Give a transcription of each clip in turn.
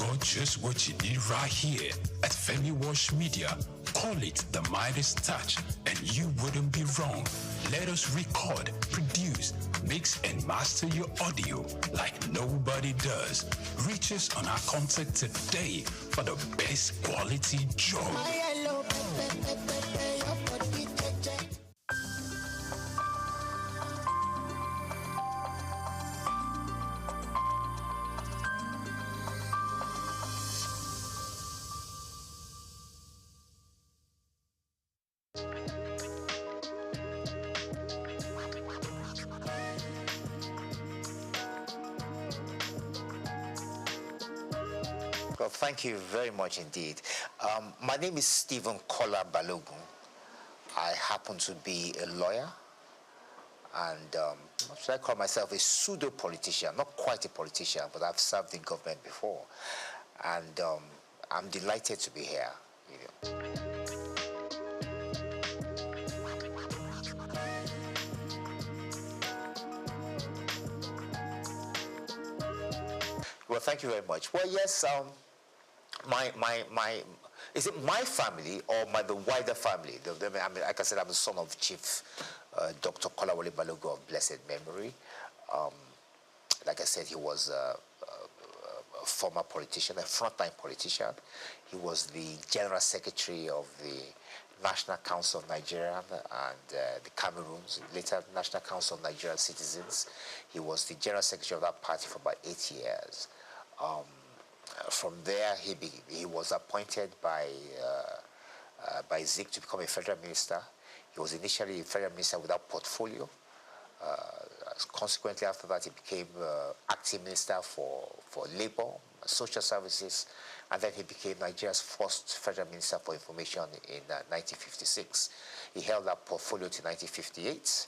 got just what you need right here at Femi Wash Media. Call it the Midas Touch, and you wouldn't be wrong. Let us record, produce, mix, and master your audio like nobody does. Reach us on our contact today for the best quality job. Well, thank you very much indeed. My name is Stephen Kola Balogun. I happen to be a lawyer, and should I call myself a pseudo-politician? Not quite a politician, but I've served in government before, and I'm delighted to be here. Well, thank you very much. Well, yes, is it my family or the wider family? I mean, like I said, I'm the son of Chief Dr. Kolawole Balogun of blessed memory. Like I said, he was a former politician, a frontline politician. He was the General Secretary of the National Council of Nigeria and the Cameroons, later National Council of Nigerian Citizens. He was the General Secretary of that party for about 8 years. From there, he was appointed by Souq to become a federal minister. He was initially a federal minister without portfolio. Consequently, after that, he became acting minister for labor, social services, and then he became Nigeria's first federal minister for information in 1956. He held that portfolio till 1958.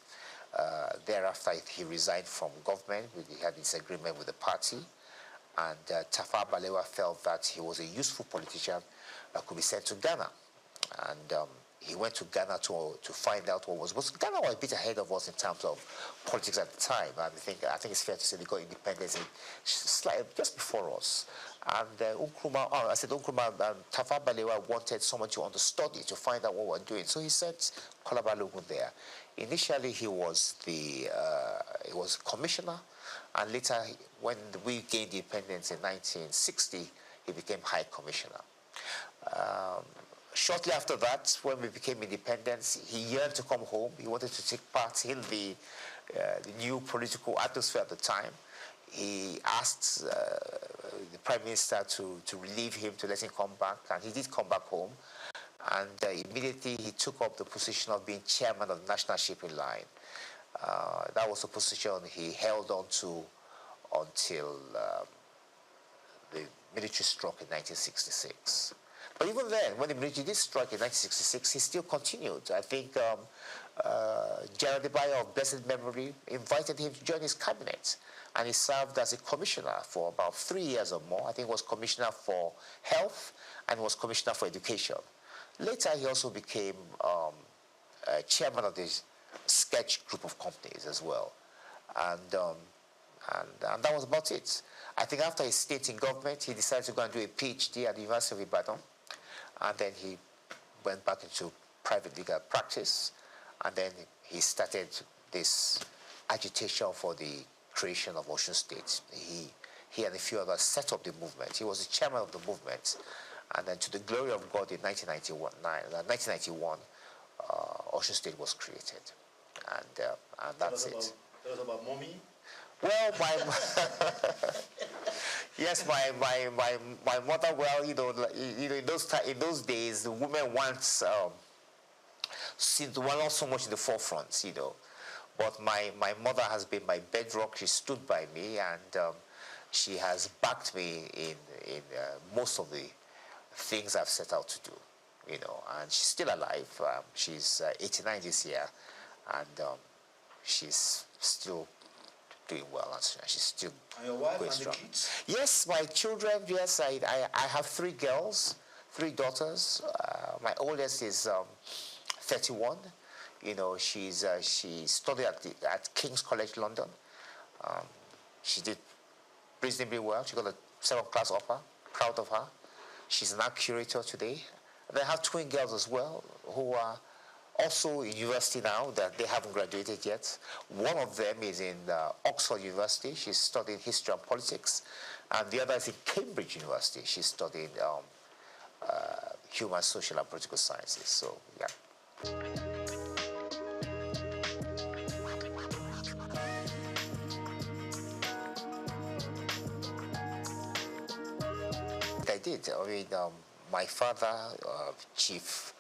Thereafter, he resigned from government. He had disagreement with the party. And Tafawa Balewa felt that he was a useful politician that could be sent to Ghana. And he went to Ghana to find out what was. Ghana was a bit ahead of us in terms of politics at the time. And I think it's fair to say they got independence just before us. And Tafawa Balewa wanted someone to understudy, to find out what we're doing. So he sent Kola Balogun there. Initially, he was commissioner. And later, when we gained independence in 1960, he became High Commissioner. Shortly after that, when we became independent, he yearned to come home. He wanted to take part in the new political atmosphere at the time. He asked the Prime Minister to relieve him, to let him come back, and he did come back home. And immediately, he took up the position of being chairman of the National Shipping Line. That was a position he held on to until the military struck in 1966. But even then, when the military did strike in 1966, he still continued. I think General Debayo of blessed memory invited him to join his cabinet, and he served as a commissioner for about 3 years or more. I think he was commissioner for health and was commissioner for education. Later, he also became chairman of this sketch group of companies as well, and that was about it. I think after his stint in government, he decided to go and do a PhD at the University of Ibadan, and then he went back into private legal practice, and then he started this agitation for the creation of Osun State. He and a few others set up the movement. He was the chairman of the movement, and then to the glory of God in 1991, Osun State was created. And that's it. Tell us about mommy. Well, yes, my mother. Well, in those days, the women once were not so much in the forefront, But my mother has been my bedrock. She stood by me, and she has backed me in most of the things I've set out to do, And she's still alive. She's 89 this year. And she's still doing well, and she's still and your wife going and strong. The kids? Yes, my children. Yes, I have 3 girls, 3 daughters. My oldest is 31. She studied at King's College London. She did reasonably well. She got a 7th class upper. proud of her. She's now curator today. They have twin girls as well who are also in university now that they haven't graduated yet. One of them is in Oxford University. She's studying history and politics. And the other is in Cambridge University. She's studying human, social, and political sciences. So, yeah. I did. I mean, my father, Chief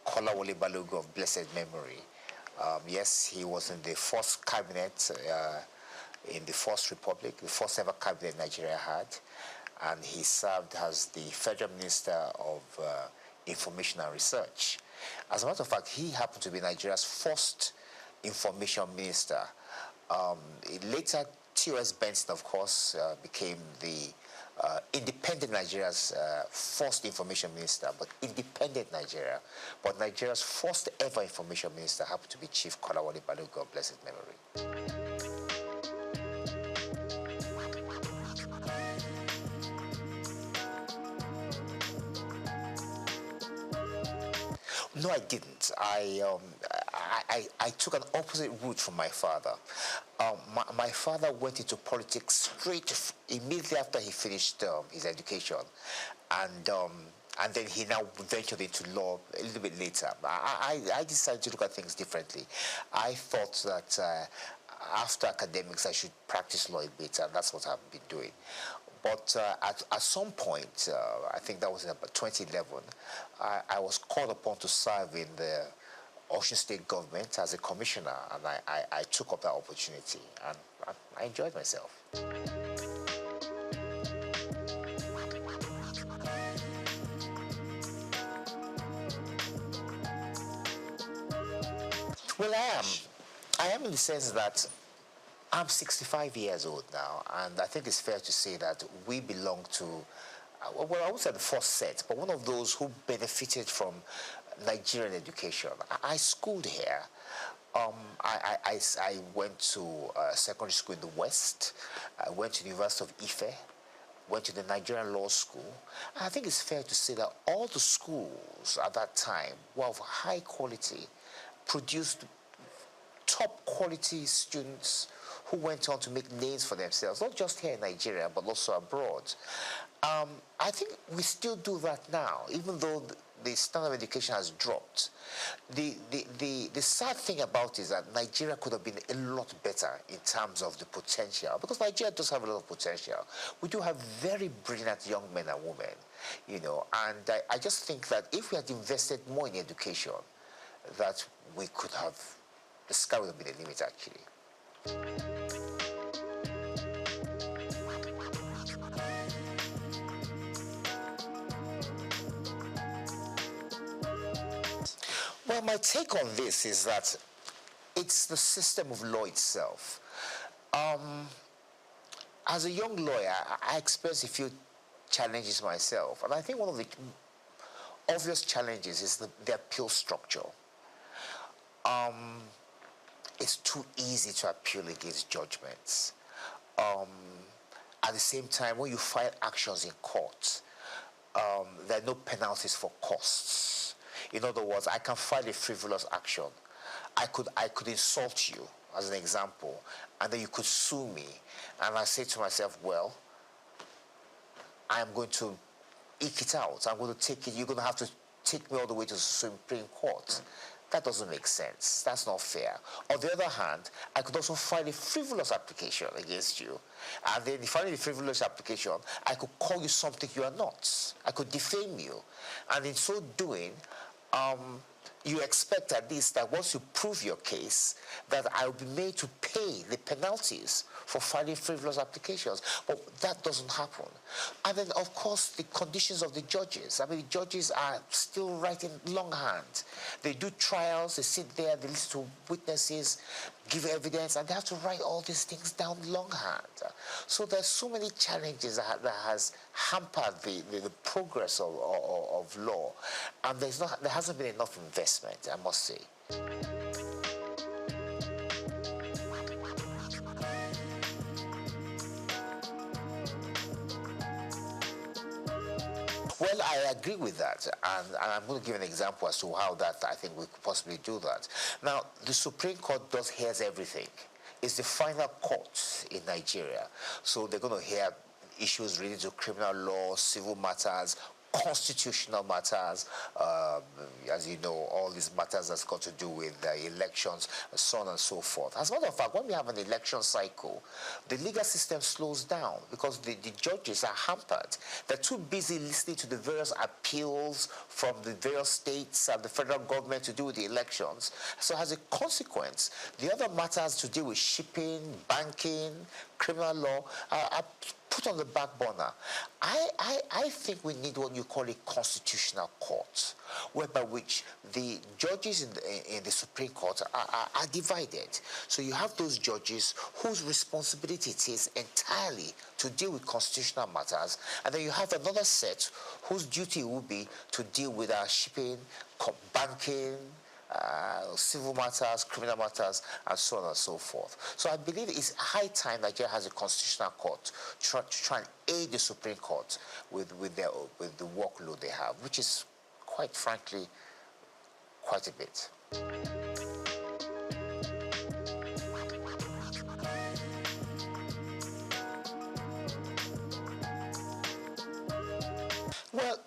Kolawole Balogun of blessed memory, yes, he was in the first cabinet in the First Republic, the first ever cabinet Nigeria had, and he served as the Federal Minister of Information and Research. As a matter of fact, he happened to be Nigeria's first information minister. Later, T.O.S. Benson, of course, became the independent Nigeria's first information minister, but independent Nigeria. But Nigeria's first ever information minister happened to be Chief Kolawole Balogun of blessed memory. No, I didn't. I took an opposite route from my father. My father went into politics immediately after he finished his education, and then he now ventured into law a little bit later. I decided to look at things differently. I thought that after academics I should practice law a bit, and that's what I've been doing. But at some point, I think that was in about 2011, I was called upon to serve in the Osun State government as a commissioner, and I took up that opportunity, and I enjoyed myself. Well, I am in the sense that I'm 65 years old now, and I think it's fair to say that we belong to, well, I won't say the first set, but one of those who benefited from Nigerian education. I schooled here. I went to secondary school in the West. I went to the University of Ife, went to the Nigerian Law School. And I think it's fair to say that all the schools at that time were of high quality, produced top quality students who went on to make names for themselves, not just here in Nigeria, but also abroad. I think we still do that now, even though the standard of education has dropped. The sad thing about it is that Nigeria could have been a lot better in terms of the potential, because Nigeria does have a lot of potential. We do have very brilliant young men and women, you know, and I just think that if we had invested more in education, that we could have, the sky would have been the limit, actually. Well, my take on this is that it's the system of law itself. As a young lawyer, I experienced a few challenges myself, and I think one of the obvious challenges is the appeal structure. It's too easy to appeal against judgments. At the same time, when you file actions in court, there are no penalties for costs. In other words, I can file a frivolous action. I could insult you, as an example, and then you could sue me. And I say to myself, well, I'm going to eke it out. I'm going to take it. You're going to have to take me all the way to the Supreme Court. That doesn't make sense. That's not fair. On the other hand, I could also file a frivolous application against you. And then, filing a frivolous application, I could call you something you are not. I could defame you. And in so doing, you expect at least that once you prove your case, that I will be made to pay the penalties for filing frivolous applications. But that doesn't happen. And then, of course, the conditions of the judges. I mean, the judges are still writing longhand. They do trials, they sit there, they listen to witnesses, give evidence, and they have to write all these things down longhand. So there's so many challenges that has hampered the progress of law. And there hasn't been enough investment, I must say. I agree with that, and I'm going to give an example as to how that I think we could possibly do that. Now, the Supreme Court hears everything. It's the final court in Nigeria, so they're going to hear issues related to criminal law, civil matters, constitutional matters, as you know, all these matters that's got to do with elections, so on and so forth. As a matter of fact, when we have an election cycle, the legal system slows down because the judges are hampered. They're too busy listening to the various appeals from the various states and the federal government to do with the elections. So as a consequence, the other matters to do with shipping, banking, criminal law are put on the back burner. I think we need what you call a constitutional court, whereby which the judges in the Supreme Court are divided. So you have those judges whose responsibility it is entirely to deal with constitutional matters, and then you have another set whose duty will be to deal with shipping, banking, civil matters, criminal matters, and so on and so forth. So I believe it's high time Nigeria has a constitutional court to try and aid the Supreme Court with the workload they have, which is, quite frankly, quite a bit. Well,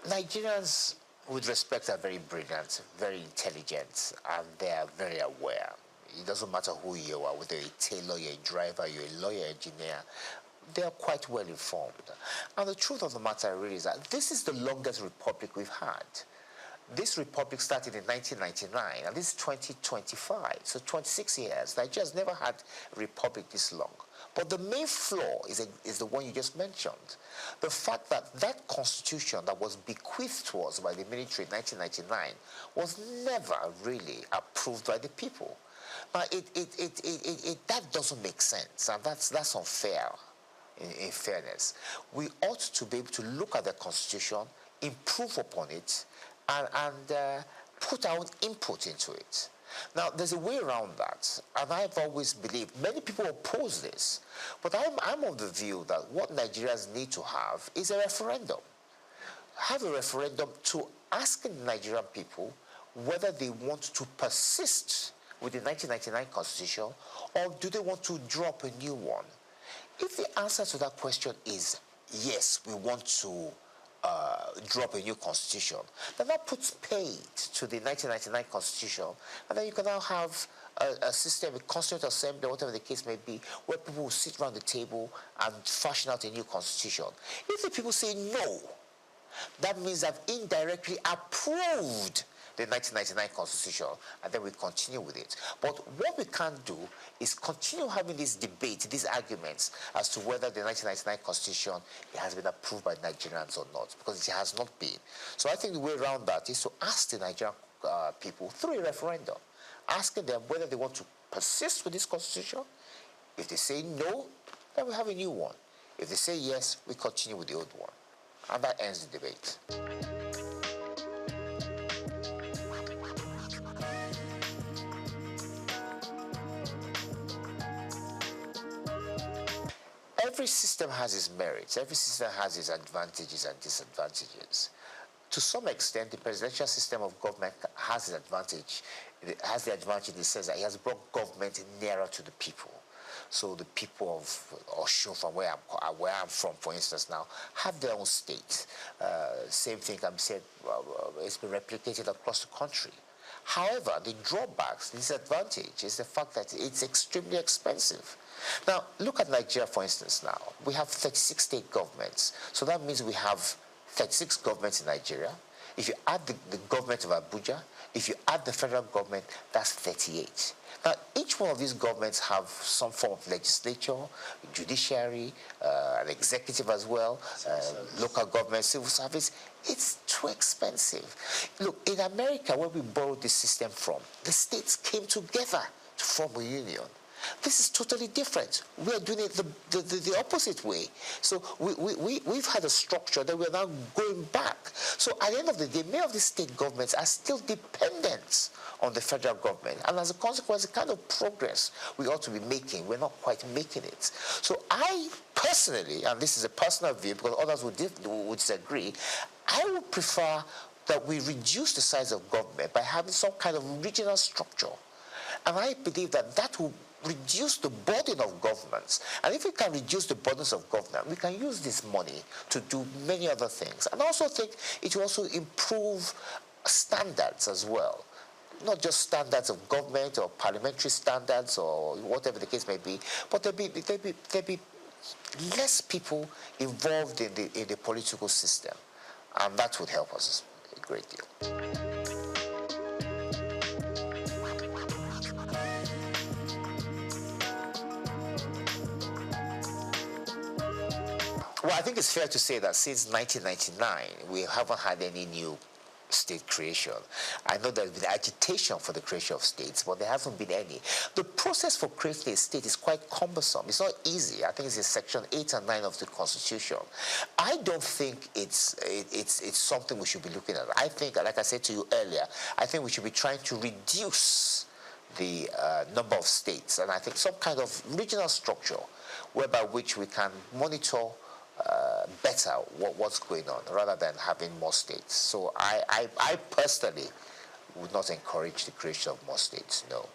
Nigerians, with respect, are very brilliant, very intelligent, and they are very aware. It doesn't matter who you are, whether you're a tailor, you're a driver, you're a lawyer, engineer, they are quite well informed. And the truth of the matter really is that this is the longest republic we've had. This republic started in 1999, and this is 2025, so 26 years. Nigeria's never had a republic this long. But the main flaw is the one you just mentioned. The fact that that constitution that was bequeathed to us by the military in 1999 was never really approved by the people. Now, that doesn't make sense, and that's unfair, in fairness. We ought to be able to look at the constitution, improve upon it, and put our own input into it. Now, there's a way around that, and I've always believed, many people oppose this, but I'm of the view that what Nigerians need to have is a referendum. Have a referendum to ask the Nigerian people whether they want to persist with the 1999 constitution, or do they want to drop a new one? If the answer to that question is yes, we want to drop a new constitution, then that puts paid to the 1999 constitution, and then you can now have a system, a constituent assembly, whatever the case may be, where people will sit around the table and fashion out a new constitution. If the people say no, that means they've indirectly approved the 1999 constitution, and then we continue with it. But what we can't do is continue having this debate, these arguments as to whether the 1999 constitution has been approved by Nigerians or not, because it has not been. So I think the way around that is to ask the Nigerian people through a referendum, asking them whether they want to persist with this constitution. If they say no, then we have a new one. If they say yes, we continue with the old one. And that ends the debate. Every system has its merits. Every system has its advantages and disadvantages. To some extent, the presidential system of government has an advantage. It has the advantage in the sense that it has brought government nearer to the people. So the people of Osun, from where I'm from, for instance, now, have their own state. Same thing can be said, it's been replicated across the country. However, the drawbacks, the disadvantage is the fact that it's extremely expensive. Now, look at Nigeria, for instance, now. We have 36 state governments. So that means we have 36 governments in Nigeria. If you add the government of Abuja, if you add the federal government, that's 38. Now, each one of these governments have some form of legislature, judiciary, an executive as well, local government, civil service. It's too expensive. Look, in America, where we borrowed this system from, the states came together to form a union. This is totally different. We are doing it the opposite way. So we've had a structure that we're now going back. So at the end of the day, many of the state governments are still dependent on the federal government. And as a consequence, the kind of progress we ought to be making, we're not quite making it. So I personally, and this is a personal view because others would disagree, I would prefer that we reduce the size of government by having some kind of regional structure. And I believe that that will reduce the burden of governments. And if we can reduce the burdens of government, we can use this money to do many other things. And I also think it will also improve standards as well. Not just standards of government or parliamentary standards or whatever the case may be, but there'll be less people involved in the political system. And that would help us a great deal. Well, I think it's fair to say that since 1999, we haven't had any new state creation. I know there's been agitation for the creation of states, but there hasn't been any. The process for creating a state is quite cumbersome. It's not easy. I think it's in Section 8 and 9 of the Constitution. I don't think it's something we should be looking at. I think, like I said to you earlier, I think we should be trying to reduce the number of states, and I think some kind of regional structure whereby which we can monitor better what's going on rather than having more states. So I personally would not encourage the creation of more states, no.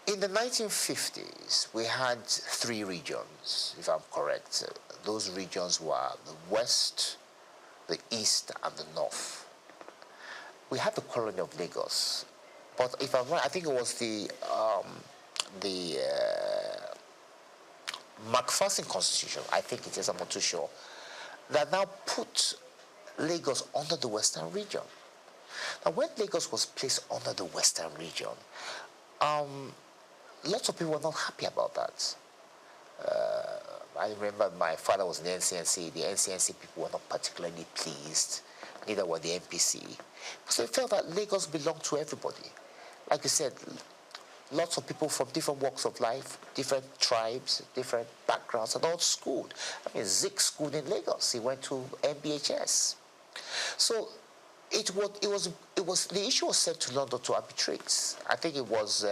In the 1950s, we had 3 regions, if I'm correct. Those regions were the West, the East, and the North. We had the colony of Lagos, but if I'm right, I think it was the Macpherson Constitution, I think it is, I'm not too sure, that now put Lagos under the Western region. Now, when Lagos was placed under the Western region, lots of people were not happy about that. I remember my father was in the NCNC. The NCNC people were not particularly pleased, neither were the NPC, because they felt that Lagos belonged to everybody. Like you said, lots of people from different walks of life, different tribes, different backgrounds, and all schooled. I mean, Zik schooled in Lagos. He went to MBHS. So it was the issue was sent to London to arbitrate. I think it was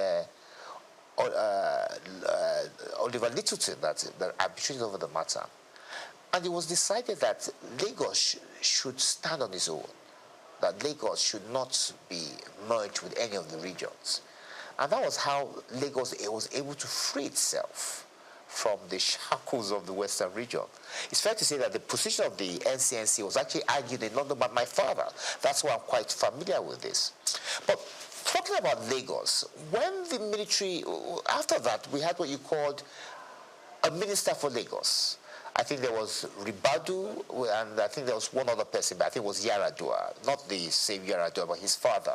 Oliver Littleton that arbitrated over the matter. And it was decided that Lagos should stand on its own, that Lagos should not be merged with any of the regions. And that was how Lagos was able to free itself from the shackles of the Western region. It's fair to say that the position of the NCNC was actually argued in London by my father. That's why I'm quite familiar with this. But talking about Lagos, when the military, after that, we had what you called a minister for Lagos. I think there was Ribadu, and I think there was one other person, but I think it was Yaradua, not the same Yaradua, but his father.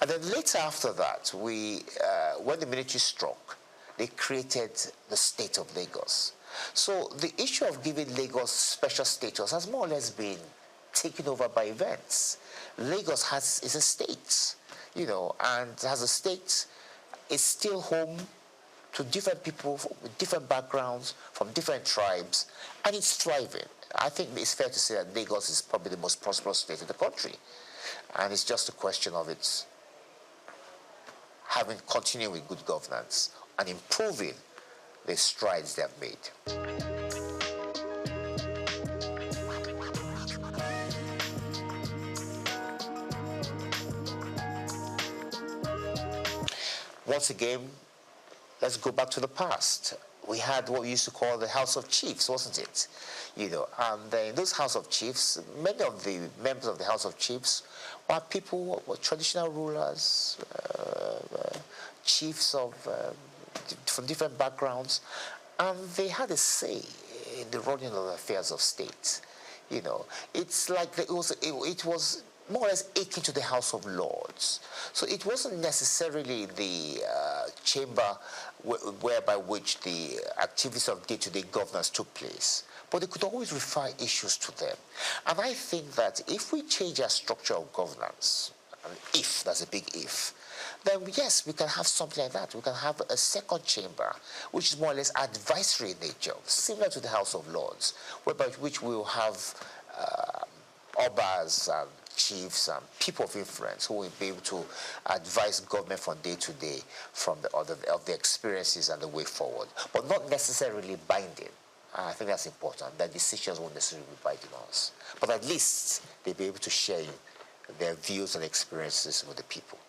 And then later after that, when the military struck, they created the state of Lagos. So the issue of giving Lagos special status has more or less been taken over by events. Lagos is a state, and as a state, it's still home to different people with different backgrounds, from different tribes, and it's thriving. I think it's fair to say that Lagos is probably the most prosperous state in the country, and it's just a question of its continuing with good governance and improving the strides they have made. Once again, let's go back to the past. We had what we used to call the House of Chiefs, wasn't it? And in those House of Chiefs, many of the members of the House of Chiefs were people, were traditional rulers, chiefs from different backgrounds, and they had a say in the running of the affairs of state. It's like it was more or less akin to the House of Lords. So it wasn't necessarily the chamber whereby which the activities of day-to-day governance took place, but they could always refer issues to them. And I think that if we change our structure of governance, and if, that's a big if, then yes, we can have something like that. We can have a second chamber, which is more or less advisory in nature, similar to the House of Lords, whereby which we will have Obas and chiefs and people of influence who will be able to advise government from day to day from of the experiences and the way forward, but not necessarily binding. I think that's important, that decisions won't necessarily be binding on us. But at least they'll be able to share their views and experiences with the people.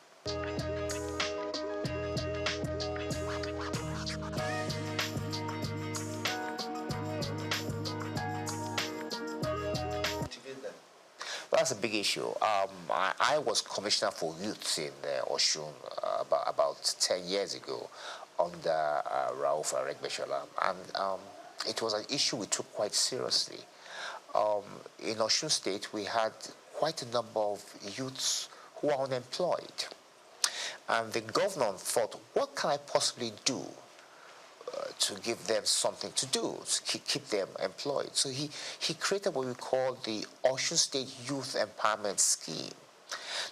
That's a big issue. I was commissioner for youth in Oshun about 10 years ago under Rauf Aregbesola, and it was an issue we took quite seriously. In Oshun State, we had quite a number of youths who are unemployed, and the governor thought, what can I possibly do to give them something to do, to keep them employed? So he created what we call the Osun State Youth Empowerment Scheme.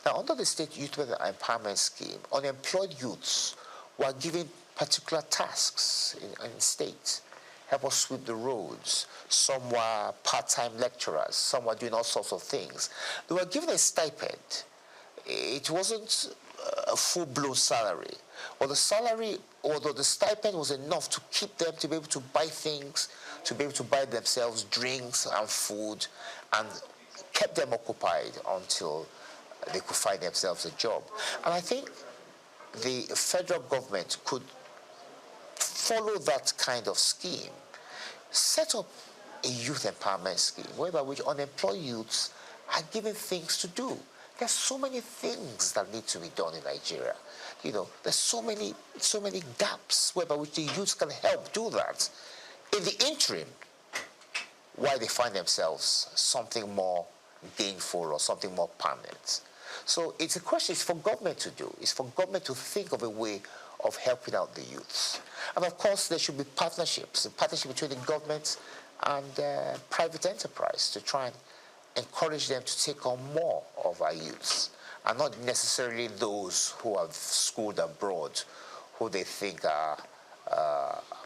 Now, under the State Youth Empowerment Scheme, unemployed youths were given particular tasks in states. Help us sweep the roads. Some were part-time lecturers. Some were doing all sorts of things. They were given a stipend. It wasn't a full-blown salary. Well, the salary, although the stipend was enough to keep them to be able to buy things, to be able to buy themselves drinks and food, and kept them occupied until they could find themselves a job. And I think the federal government could follow that kind of scheme, set up a youth empowerment scheme whereby which unemployed youths are given things to do. There's so many things that need to be done in Nigeria. You know, there's so many gaps whereby which the youths can help do that. In the interim, while they find themselves something more gainful or something more permanent. So it's a question, it's for government to do. It's for government to think of a way of helping out the youths. And of course, there should be partnerships, a partnership between the government and private enterprise to try and encourage them to take on more of our youths, and not necessarily those who have schooled abroad, who they think are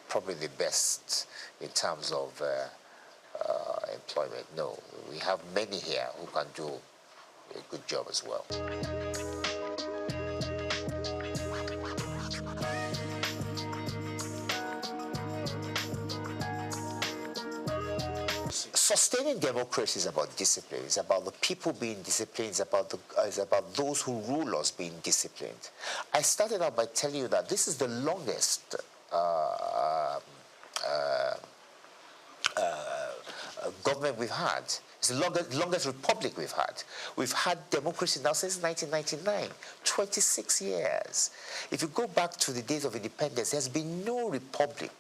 probably the best in terms of employment. No, we have many here who can do a good job as well. Sustaining democracy is about discipline. It's about the people being disciplined. It's about those who rule us being disciplined. I started out by telling you that this is the longest government we've had. It's the longest republic we've had. We've had democracy now since 1999, 26 years. If you go back to the days of independence, there's been no republic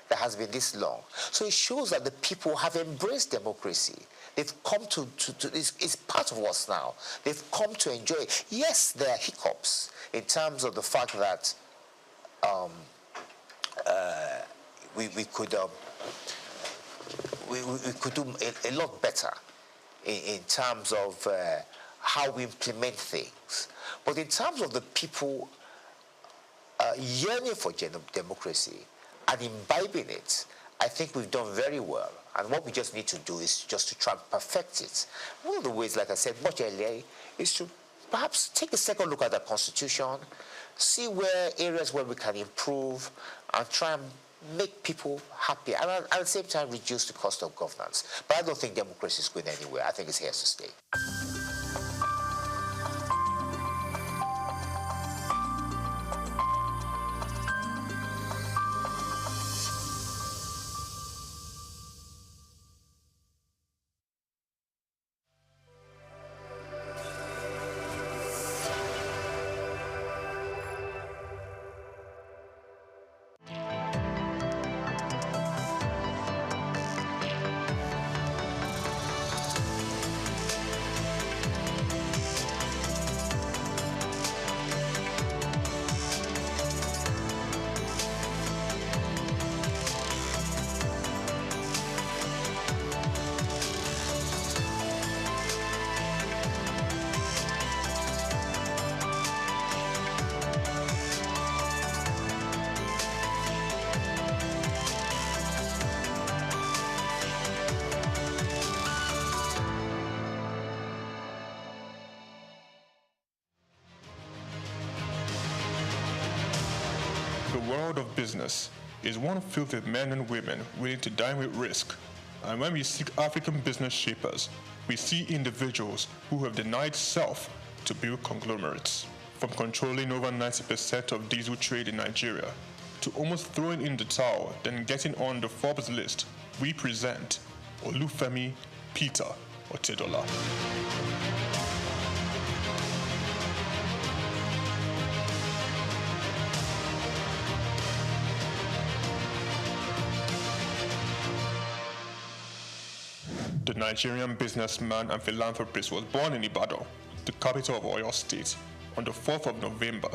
that has been this long. So it shows that the people have embraced democracy. They've come to it's part of us now. They've come to enjoy it. Yes, there are hiccups in terms of the fact that we could do a lot better in terms of how we implement things. But in terms of the people yearning for democracy and imbibing it, I think we've done very well. And what we just need to do is just to try and perfect it. One of the ways, like I said much earlier, is to perhaps take a second look at the Constitution, see where areas where we can improve, and try and make people happy, and at the same time reduce the cost of governance. But I don't think democracy is going anywhere. I think it's here to stay. world of business is one filled with men and women willing to dine with risk. And when we seek African business shapers, we see individuals who have denied self to build conglomerates. From controlling over 90% of diesel trade in Nigeria, to almost throwing in the towel, then getting on the Forbes list, we present Olufemi Peter Otedola. The Nigerian businessman and philanthropist was born in Ibadan, the capital of Oyo State, on the 4th of November,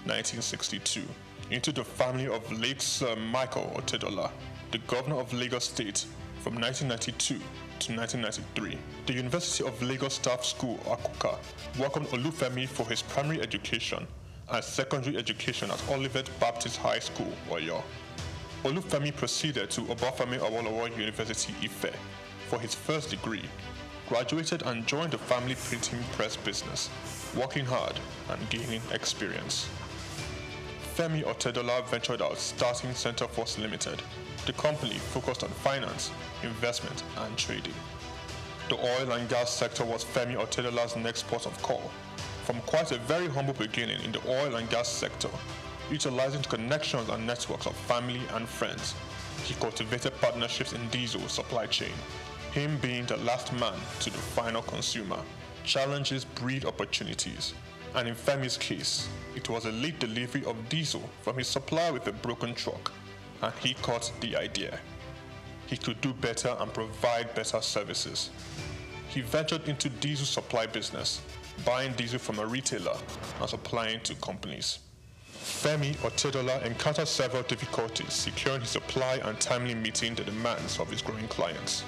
1962, into the family of late Sir Michael Otedola, the governor of Lagos State from 1992 to 1993. The University of Lagos Staff School, Akuka, welcomed Olufemi for his primary education and secondary education at Olivet Baptist High School, Oyo. Olufemi proceeded to Obafemi Awolowo University, Ife, for his first degree, graduated and joined the family printing press business, working hard and gaining experience. Femi Otedola ventured out, starting Center Force Limited. The company focused on finance, investment, and trading. The oil and gas sector was Femi Otedola's next port of call. From quite a very humble beginning in the oil and gas sector, utilizing the connections and networks of family and friends, he cultivated partnerships in diesel supply chain. Him being the last man to the final consumer. Challenges breed opportunities, and in Femi's case, it was a late delivery of diesel from his supplier with a broken truck, and he caught the idea. He could do better and provide better services. He ventured into diesel supply business, buying diesel from a retailer and supplying to companies. Femi Otedola encountered several difficulties securing his supply and timely meeting the demands of his growing clients.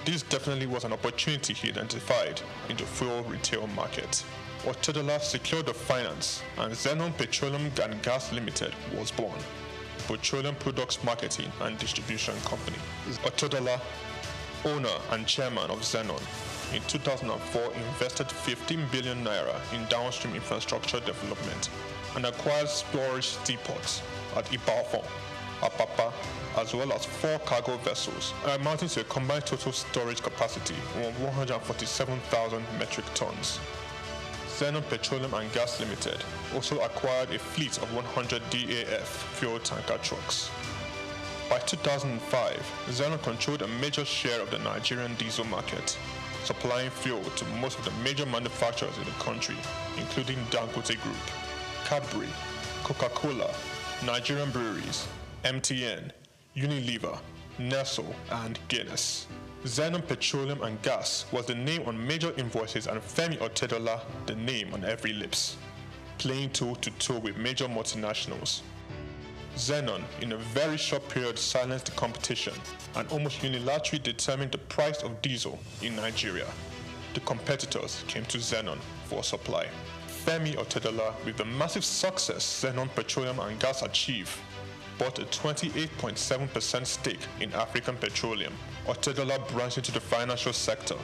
This definitely was an opportunity he identified in the fuel retail market. Otedola secured the finance, and Zenon Petroleum and Gas Limited was born, petroleum products marketing and distribution company. Otedola, owner and chairman of Zenon, in 2004 invested 15 billion naira in downstream infrastructure development and acquired storage depots at Ibadan, Apapa, as well as 4 cargo vessels, amounting to a combined total storage capacity of 147,000 metric tons. Zenon Petroleum and Gas Limited also acquired a fleet of 100 DAF fuel tanker trucks. By 2005, Zenon controlled a major share of the Nigerian diesel market, supplying fuel to most of the major manufacturers in the country, including Dangote Group, Cadbury, Coca-Cola, Nigerian Breweries, MTN, Unilever, Nestle, and Guinness. Zenon Petroleum and Gas was the name on major invoices, and Femi Otedola the name on every lips, playing toe-to-toe with major multinationals. Zenon, in a very short period, silenced the competition and almost unilaterally determined the price of diesel in Nigeria. The competitors came to Zenon for supply. Femi Otedola, with the massive success Zenon Petroleum and Gas achieved, bought a 28.7% stake in African Petroleum. Otedola branched into the financial sector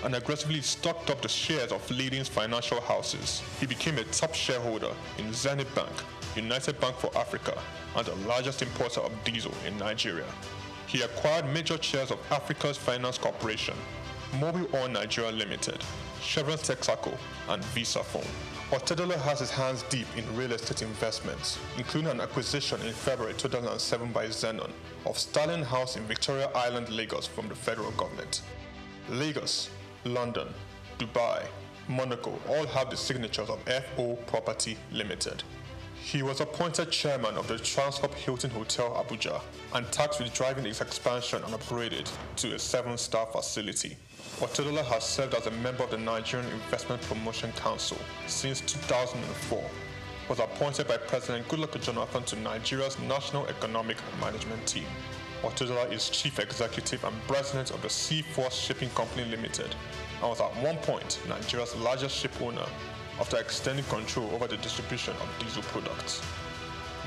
and aggressively stocked up the shares of leading financial houses. He became a top shareholder in Zenith Bank, United Bank for Africa, and the largest importer of diesel in Nigeria. He acquired major shares of Africa's Finance Corporation, Mobile Oil Nigeria Limited, Chevron Texaco, and Visa Phone. Otedola has his hands deep in real estate investments, including an acquisition in February 2007 by Zenon of Starling House in Victoria Island, Lagos from the federal government. Lagos, London, Dubai, Monaco all have the signatures of FO Property Limited. He was appointed chairman of the Transcorp Hilton Hotel Abuja and tasked with driving its expansion and upgraded to a 7-star facility. Otedola has served as a member of the Nigerian Investment Promotion Council since 2004, was appointed by President Goodluck Jonathan to Nigeria's National Economic Management Team. Otedola is chief executive and president of the Seaforth Shipping Company Limited and was at one point Nigeria's largest ship owner after extending control over the distribution of diesel products.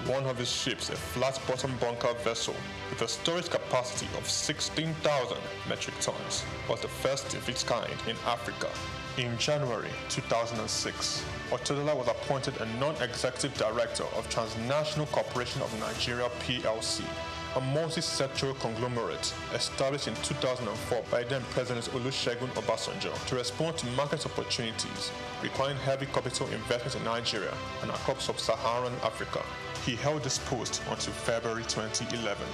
one of his ships, a flat-bottom bunker vessel with a storage capacity of 16,000 metric tons, was the first of its kind in Africa. In January 2006, Otedola was appointed a non-executive director of Transnational Corporation of Nigeria plc, a multi-sectoral conglomerate established in 2004 by then President Olusegun Obasanjo to respond to market opportunities requiring heavy capital investment in Nigeria and across sub-Saharan Africa. He held this post until February 2011.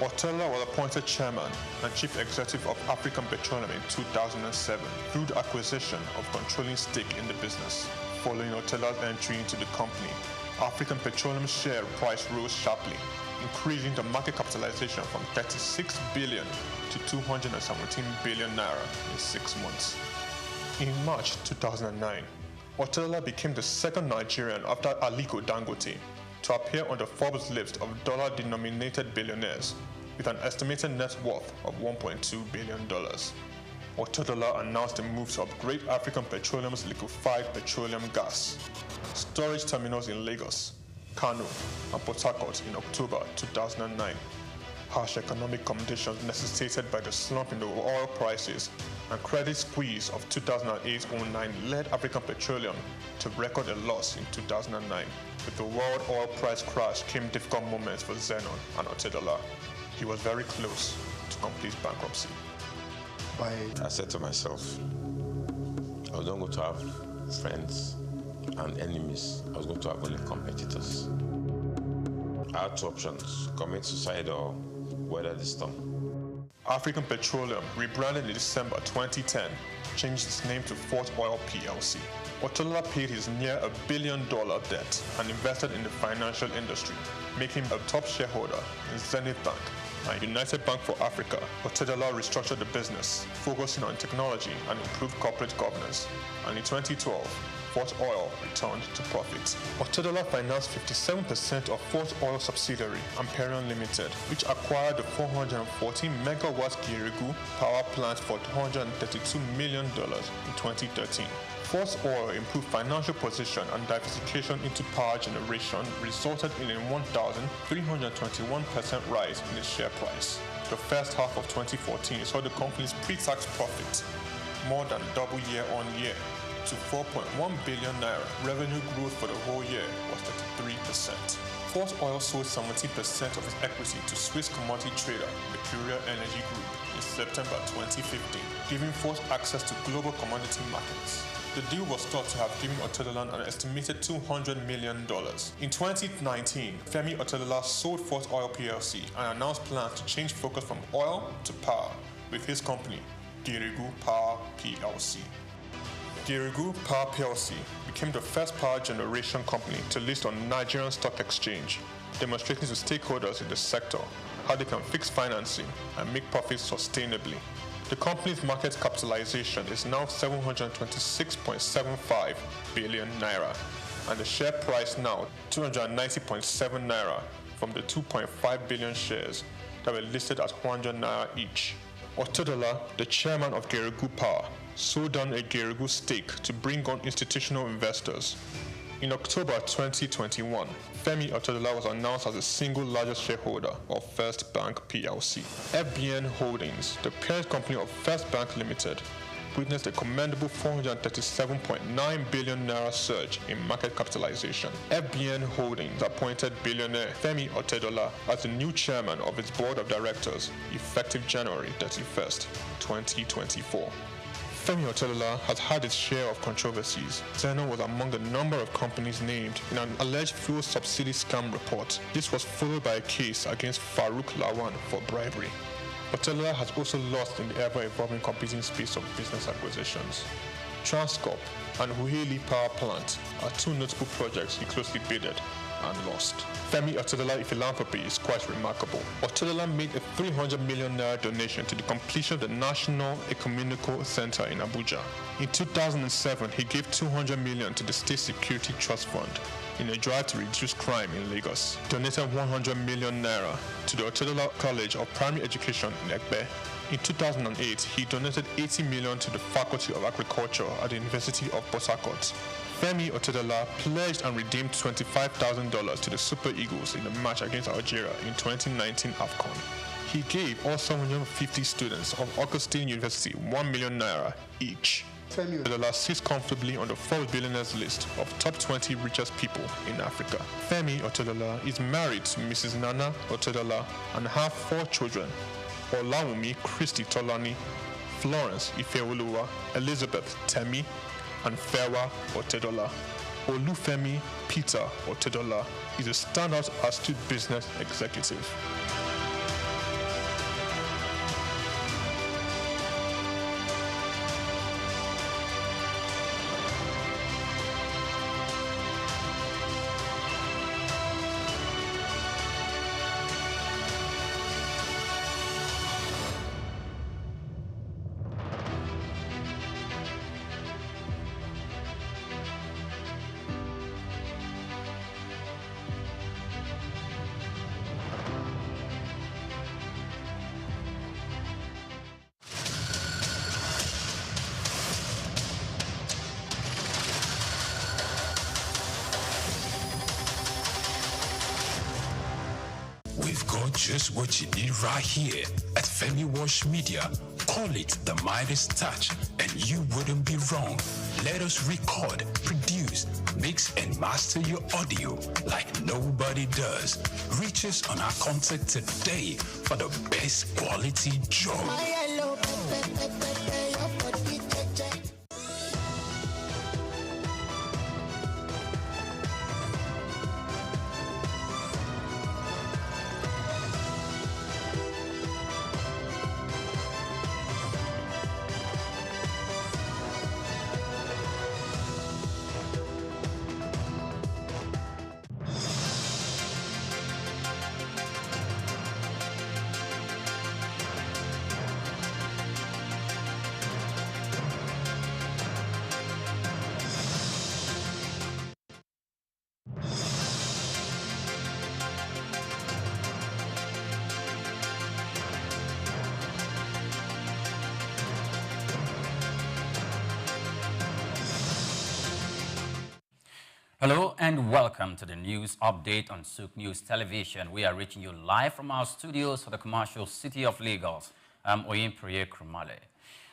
Otedola was appointed chairman and chief executive of African Petroleum in 2007 through the acquisition of controlling stake in the business. Following Otedola's entry into the company, African Petroleum share price rose sharply, increasing the market capitalization from 36 billion to 217 billion naira in 6 months. In March 2009, Otedola became the second Nigerian after Aliko Dangote to appear on the Forbes list of dollar-denominated billionaires with an estimated net worth of $1.2 billion. Otedola announced the move to upgrade African Petroleum's liquefied petroleum gas storage terminals in Lagos, Kano, and Port Harcourt in October 2009. Harsh economic conditions necessitated by the slump in the oil prices and credit squeeze of 2008-09 led African Petroleum to record a loss in 2009. With the world oil price crash came difficult moments for Zenon and Otedola. He was very close to complete bankruptcy. I said to myself, I was not going to have friends and enemies. I was going to have only competitors. I had two options: commit suicide or weather the storm. African Petroleum, rebranded in December 2010, changed its name to Fort Oil plc. Otedola paid his near $1 billion debt and invested in the financial industry, making him a top shareholder in Zenith Bank and United Bank for Africa. Otedola restructured the business, focusing on technology and improved corporate governance, and in 2012, Fort Oil returned to profit. Otedola financed 57% of Fort Oil subsidiary, Amperion Limited, which acquired the 414 megawatt Geregu power plant for $232 million in 2013. Fort Oil improved financial position and diversification into power generation resulted in a 1,321% rise in its share price. The first half of 2014 saw the company's pre-tax profit more than double year on year to 4.1 billion naira. Revenue growth for the whole year was 33%. Fort Oil sold 70% of its equity to Swiss commodity trader Mercurial Energy Group in September 2015, giving Fort access to global commodity markets. The deal was thought to have given Otedola an estimated $200 million. In 2019, Femi Otedola sold Fort Oil plc and announced plans to change focus from oil to power with his company, Geregu Power plc. Geregu Power plc became the first power generation company to list on Nigerian Stock Exchange, demonstrating to stakeholders in the sector how they can fix financing and make profits sustainably. The company's market capitalization is now 726.75 billion naira, and the share price now 290.7 naira from the 2.5 billion shares that were listed at 100 naira each. Otedola, the chairman of Geregu Power, sold down a Geregu stake to bring on institutional investors. In October 2021, Femi Otedola was announced as the single largest shareholder of First Bank plc. FBN Holdings, the parent company of First Bank Limited, witnessed a commendable 437.9 billion naira surge in market capitalization. FBN Holdings appointed billionaire Femi Otedola as the new chairman of its board of directors, effective January 31st, 2024. Femi Otedola has had its share of controversies. Zenon was among the number of companies named in an alleged fuel subsidy scam report. This was followed by a case against Farouk Lawan for bribery. Otedola has also lost in the ever-evolving competing space of business acquisitions. Transcorp and Huheli Power Plant are two notable projects he closely bidded and lost. Femi Otedola philanthropy is quite remarkable. Otedola made a 300 million naira donation to the completion of the National Ecumenical Center in Abuja. In 2007, he gave 200 million to the State Security Trust Fund in a drive to reduce crime in Lagos. Donated 100 million naira to the Otedola College of Primary Education in Egbe. In 2008, he donated 80 million to the Faculty of Agriculture at the University of Port Harcourt. Femi Otedola pledged and redeemed $25,000 to the Super Eagles in the match against Algeria in 2019 AFCON. He gave all 750 students of Augustine University 1 million naira each. Femi Otedola sits comfortably on the Forbes billionaires list of top 20 richest people in Africa. Femi Otedola is married to Mrs. Nana Otedola and have 4 children: Olawumi Christy Tolani, Florence Ifeoluwa, Elizabeth Temi, and Fewa Otedola. Olufemi Peter Otedola is a standout astute business executive. We've got just what you need right here at Femi Wash Media. Call it the Midas Touch, and you wouldn't be wrong. Let us record, produce, mix, and master your audio like nobody does. Reach us on our contact today for the best quality job. Hello and welcome to the news update on Souq News Television. We are reaching you live from our studios for the commercial city of Lagos. I'm Oyinpriye Krumale.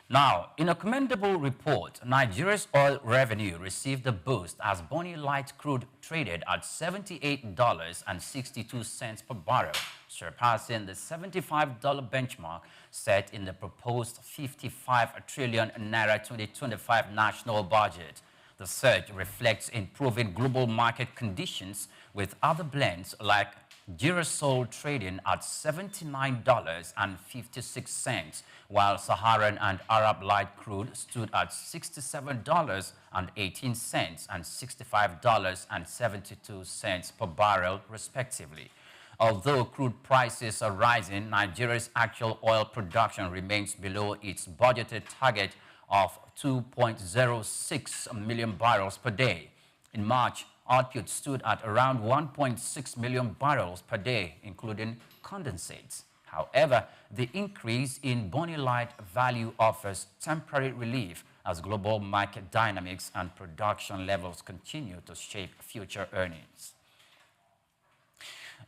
Now, in a commendable report, Nigeria's oil revenue received a boost as Bonny Light crude traded at $78.62 per barrel, surpassing the $75 benchmark set in the proposed 55 trillion naira 2025 national budget. The surge reflects improving global market conditions, with other blends like Girasol trading at $79.56, while Saharan and Arab Light crude stood at $67.18 and $65.72 per barrel, respectively. Although crude prices are rising, Nigeria's actual oil production remains below its budgeted target of 2.06 million barrels per day. In March, output stood at around 1.6 million barrels per day, including condensates. However, the increase in Bonny Light value offers temporary relief as global market dynamics and production levels continue to shape future earnings.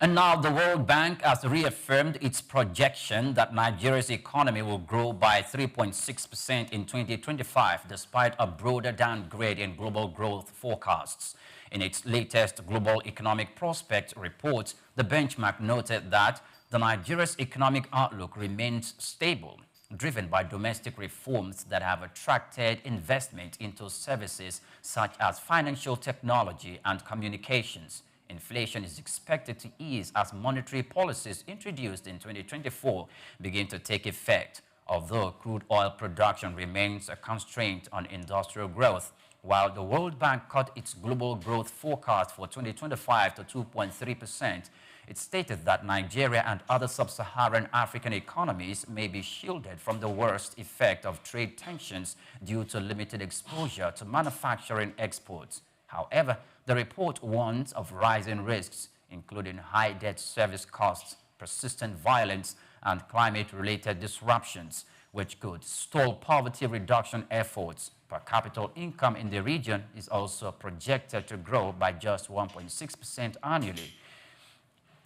And now the World Bank has reaffirmed its projection that Nigeria's economy will grow by 3.6% in 2025, despite a broader downgrade in global growth forecasts. In its latest Global Economic Prospect report, the benchmark noted that the Nigeria's economic outlook remains stable, driven by domestic reforms that have attracted investment into services such as financial technology and communications. Inflation is expected to ease as monetary policies introduced in 2024 begin to take effect, although crude oil production remains a constraint on industrial growth. While the World Bank cut its global growth forecast for 2025 to 2.3%, it stated that Nigeria and other sub-Saharan African economies may be shielded from the worst effect of trade tensions due to limited exposure to manufacturing exports. However, the report warns of rising risks, including high debt service costs, persistent violence, and climate-related disruptions. which could stall poverty reduction efforts. Per capita income in the region is also projected to grow by just 1.6% annually.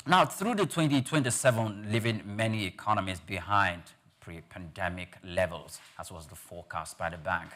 Now, through the 2027, leaving many economies behind pre-pandemic levels, as was the forecast by the bank.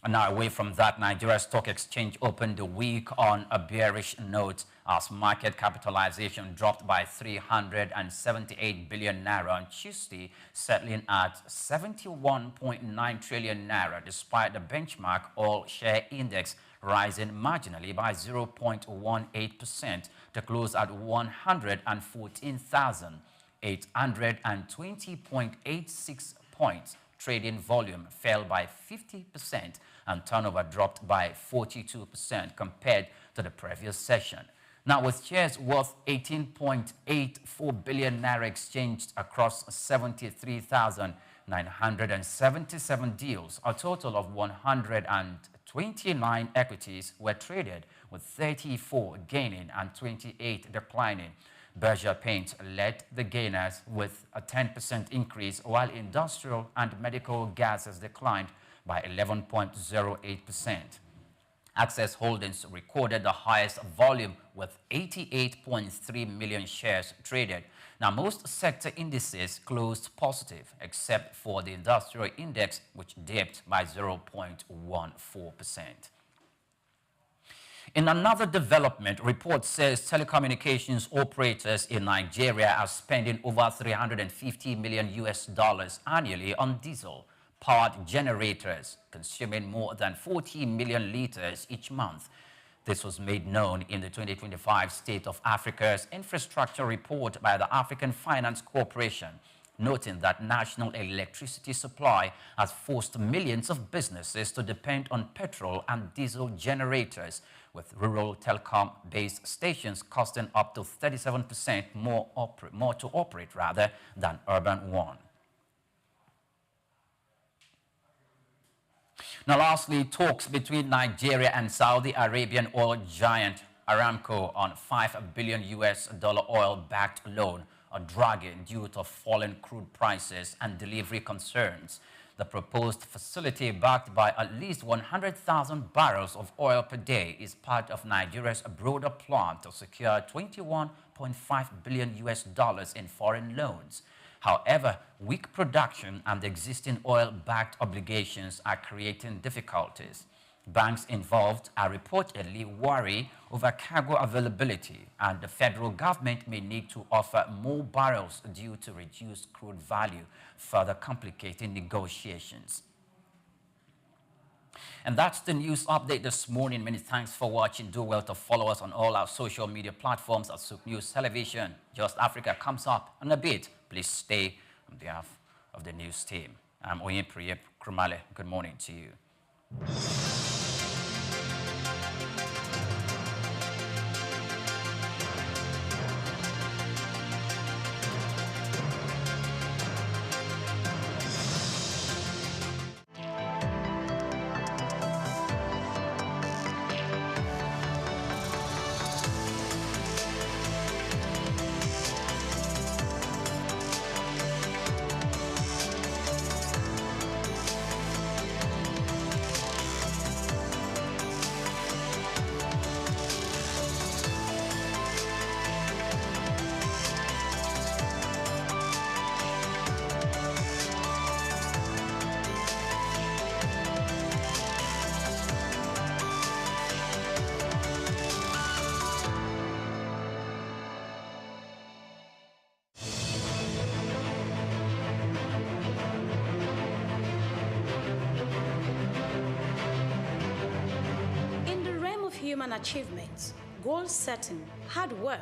And now, away from that, Nigeria Stock Exchange opened the week on a bearish note as market capitalization dropped by 378 billion naira on Tuesday, settling at 71.9 trillion naira, despite the benchmark all-share index rising marginally by 0.18% to close at 114,820.86 points. Trading volume fell by 50% and turnover dropped by 42% compared to the previous session. Now, with shares worth 18.84 billion naira exchanged across 73,977 deals, a total of 129 equities were traded, with 34 gaining and 28 declining. Berger Paint led the gainers with a 10% increase, while industrial and medical gases declined by 11.08%. Access Holdings recorded the highest volume with 88.3 million shares traded. Now, most sector indices closed positive, except for the industrial index, which dipped by 0.14%. In another development, report says telecommunications operators in Nigeria are spending over $350 million annually on diesel-powered generators, consuming more than 40 million liters each month. This was made known in the 2025 State of Africa's Infrastructure Report by the African Finance Corporation, noting that national electricity supply has forced millions of businesses to depend on petrol and diesel generators, with rural telecom-based stations costing up to 37% more to operate than urban one. Now, lastly, talks between Nigeria and Saudi Arabian oil giant Aramco on $5 billion oil-backed loan are dragging due to falling crude prices and delivery concerns. The proposed facility, backed by at least 100,000 barrels of oil per day, is part of Nigeria's broader plan to secure $21.5 billion in foreign loans. However, weak production and existing oil-backed obligations are creating difficulties. Banks involved are reportedly worried over cargo availability, and the federal government may need to offer more barrels due to reduced crude value, further complicating negotiations. And that's the news update this morning. Many thanks for watching. Do well to follow us on all our social media platforms at Souq News Television. Just Africa comes up in a bit. Please stay on behalf of the news team. I'm Oyin Priyep Krumale. Good morning to you. Human achievements, goal setting, hard work,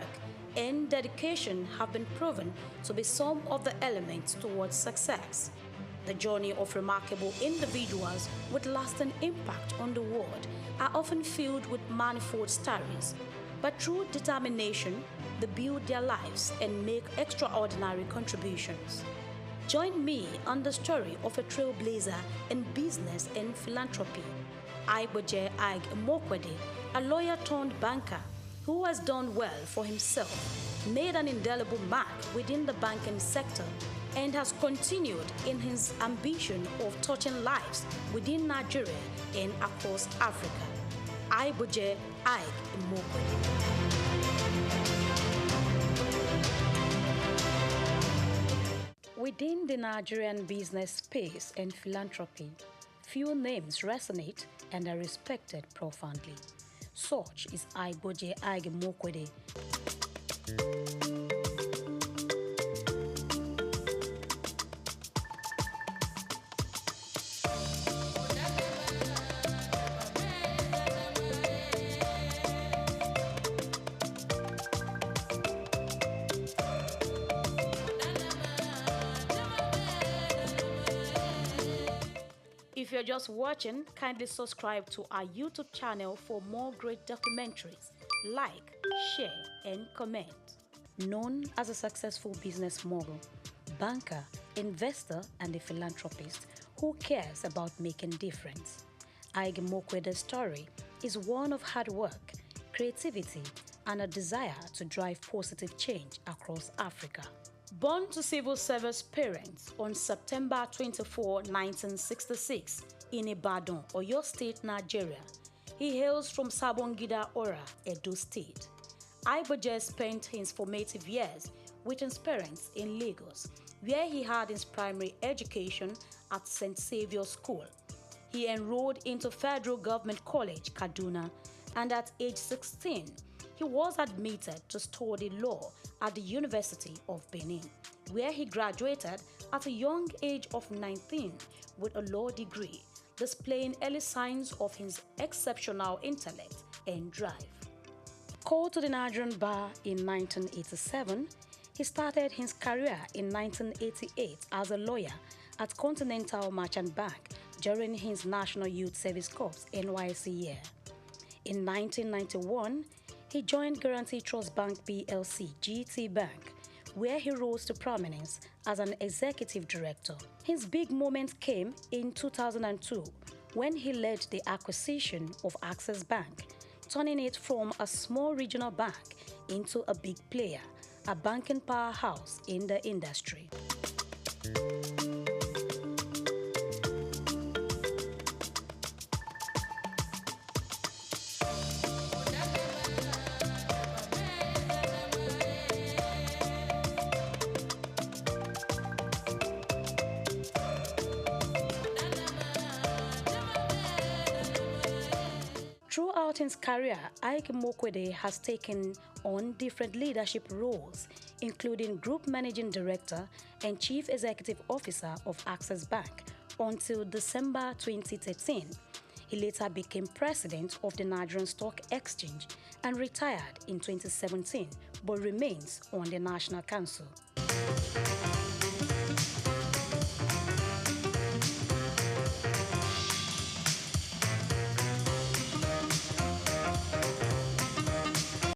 and dedication have been proven to be some of the elements towards success. The journey of remarkable individuals with lasting impact on the world are often filled with manifold stories, but through determination, they build their lives and make extraordinary contributions. Join me on the story of a trailblazer in business and philanthropy, Igboje Ig Mokwede, a lawyer turned banker who has done well for himself, made an indelible mark within the banking sector, and has continued in his ambition of touching lives within Nigeria and across Africa. Aiboje Ike Imokwede. Within the Nigerian business space and philanthropy, few names resonate and are respected profoundly. Such is Aiboje Ike Imokwede. If you're just watching, kindly subscribe to our YouTube channel for more great documentaries. Like, share, and comment. Known as a successful business mogul, banker, investor, and a philanthropist who cares about making difference, Ike Imokwede's story is one of hard work, creativity, and a desire to drive positive change across Africa. Born to civil service parents on September 24, 1966, in Ibadan, Oyo State, Nigeria, he hails from Sabongida Ora, Edo State. Aiboje spent his formative years with his parents in Lagos, where he had his primary education at St. Saviour's School. He enrolled into Federal Government College, Kaduna, and at age 16, he was admitted to study law at the University of Benin, where he graduated at a young age of 19 with a law degree, displaying early signs of his exceptional intellect and drive. Called to the Nigerian bar in 1987, he started his career in 1988 as a lawyer at Continental Merchant Bank during his National Youth Service Corps NYSC year. In 1991, he joined Guarantee Trust Bank PLC, GT Bank, where he rose to prominence as an executive director. His big moment came in 2002 when he led the acquisition of Access Bank, turning it from a small regional bank into a big player, a banking powerhouse in the industry. Throughout his career, Ike Imokweede has taken on different leadership roles, including Group Managing Director and Chief Executive Officer of Access Bank until December 2013. He later became President of the Nigerian Stock Exchange and retired in 2017, but remains on the National Council.